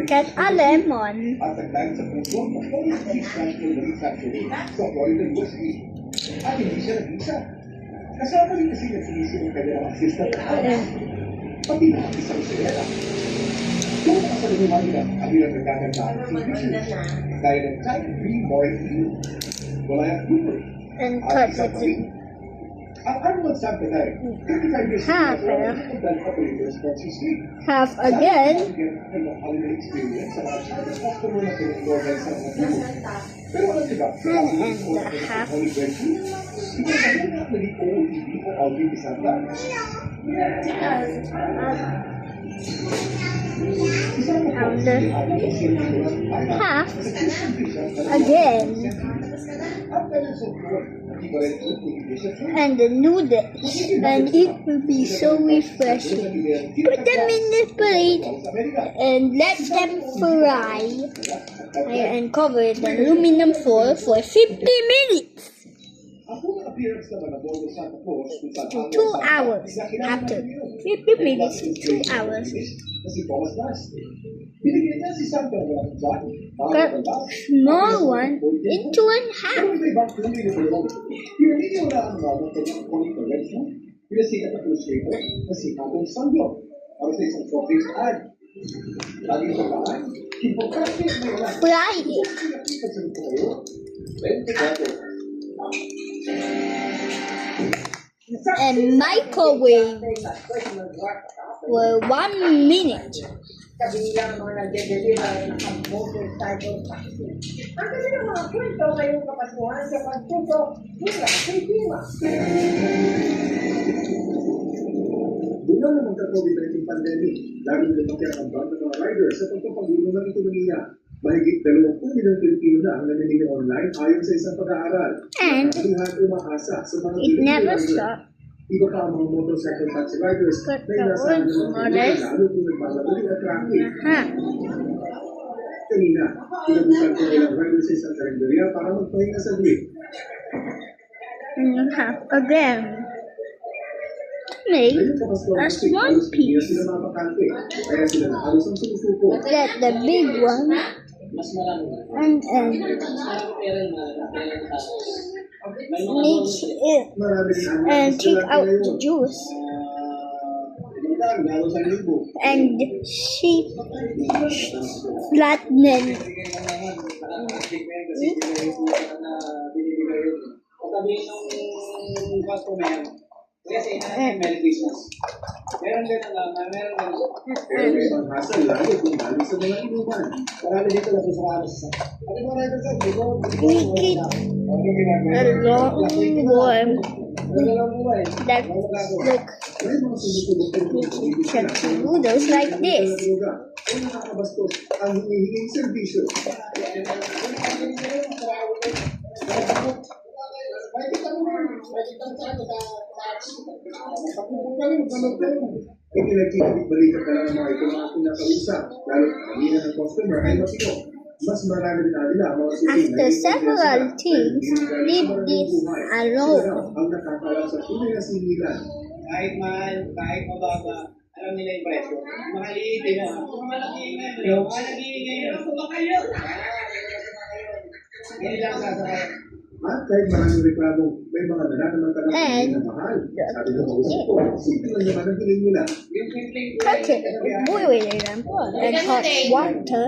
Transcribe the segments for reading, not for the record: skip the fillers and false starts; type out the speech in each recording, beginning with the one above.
Get a lemon. At nagdahil sa puso, mag-police national manufacturing sa Florida USA. At hindi siya nag-isa. Kasama rin kasi nagsisisi ng kanyang assistant na house. Pati na ang isang sirena. Kung nakasalunuhan nila ang ilang nagkagandaan ng issues, dahil ang type B morphine, wala yung Cooper. And At cut isa pa it. rin, ang Arnold Santanay, 35 years Half, old, nagdahil operators for history. Half again. Holiday experience sa mga customer na pinag-order sa mga tubo. Pero alam niyo ba, And a half. hindi na naging OOTD o Alvin Isanda. And half again. And the noodles. And it will be so refreshing. Put them in the plate and let them fry. And cover it in aluminum foil for 50 minutes. To 2 hours. After 50 minutes to 2 hours. Cut small one into one half. Fry it. And microwave for 1 minute. Kabilang mga nagde-deliver ng motorcycle taxi. Ang kasi ng mga kwento ngayong kapasuhan sa pagtutok mula sa Itima. Bilang ng magka-COVID-19 pandemic, lalo na lumaki ang bang ng mga riders sa pagpapagulong ng ekonomiya. Mahigit 20 milyong Pilipino na ang namimili online ayon sa isang pag-aaral. And umaasa sa mga it never stopped. Iba pa ang mga motorcycle taxi riders Cut na the inasahan words, ng mga modest. lalo kung nagmamadali at traffic. Half. Kanina, pinabutan ko nilang riders sa isang karinderya para magpahinga sa grid. And you have again. Make as one piece. Sila mapakante, kaya sila na halos ang sumusuko. Get the big one. And mix it. Marami rin ang And take out the juice. And shape flatten. Merry Christmas. Meron din Pero may ibang hassle lalo kung lalo sa mga inuman. marami dito na susukano sa ano mo na ito sa bigo? Make it a long worm. That look May mga sumutulog check the noodles like this. Kung nakakabastos ang hinihinging serbisyo. Ikinagkikibalik ka lang ng mga ito mga pinakausap, lalo kanina ng customer ay matino. Mas marami rin nila ang mga After several things, leave this alone. ang nakakalam sa tunay na sinilan. Kahit mahal, kahit mababa, alam nila yung presyo. Mahaliin din na. Yung mga nag-iingay, kumakayo. Yan lang sasakay. At kahit maraming reklamong may mga nararamdaman And na mahal. Sabi ng kausap ko, simple lang naman ang hiling nila. Yung simpleng Cut it, boil it in hot water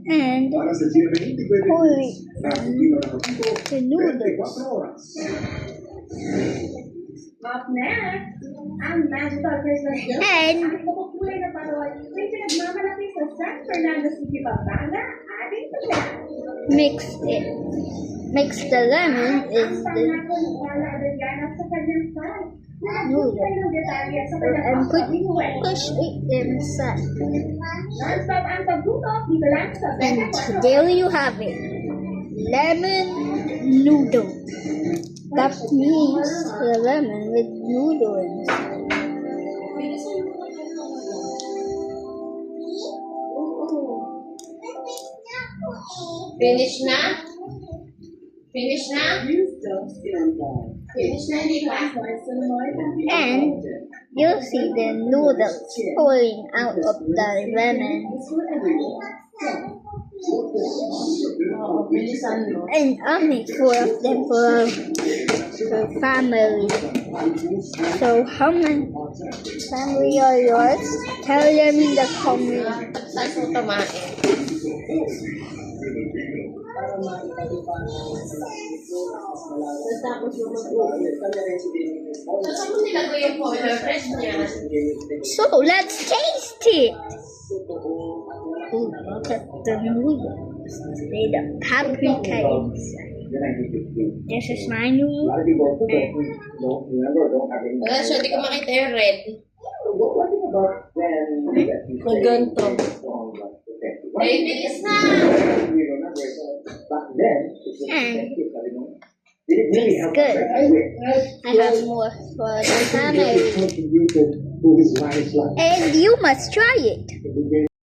and Para sa GMA Integrated pour News, it na hindi makakapito, the noodles. 24 oras. Up next, ang Magical Christmas Gift. And Ang kukulay na paroy may pinagmamalaki sa San Fernando City, Pampanga, ating pagyan. mix it. Mix the lemon in Ang the pangako ng Carla Adriana sa kanyang side. noodle Ng detalye sa kanyang and push. push it inside. Non-stop ang pagbuto dito lang sa And Benta there you have it. Lemon noodle. That means the lemon with noodle inside. Finish na? Finish na? You don't stand by. Finish na, di ba? That's why it's so annoying. And you'll see the noodles pouring out of the lemon. And I'll make 4 of them for family. So how many family are yours? Tell them in the comments. Saan mo tumain? Tapos yung mag-ulit. Saan mo nilagay yung color red niya? So let's taste it. Ooh, look at the noodles. Made of paprika inside. This is my noodle. Wala siya, di ko makita yung red. Maganto. Ay, bilis na! And it's good. I have more for the family. And you must try it.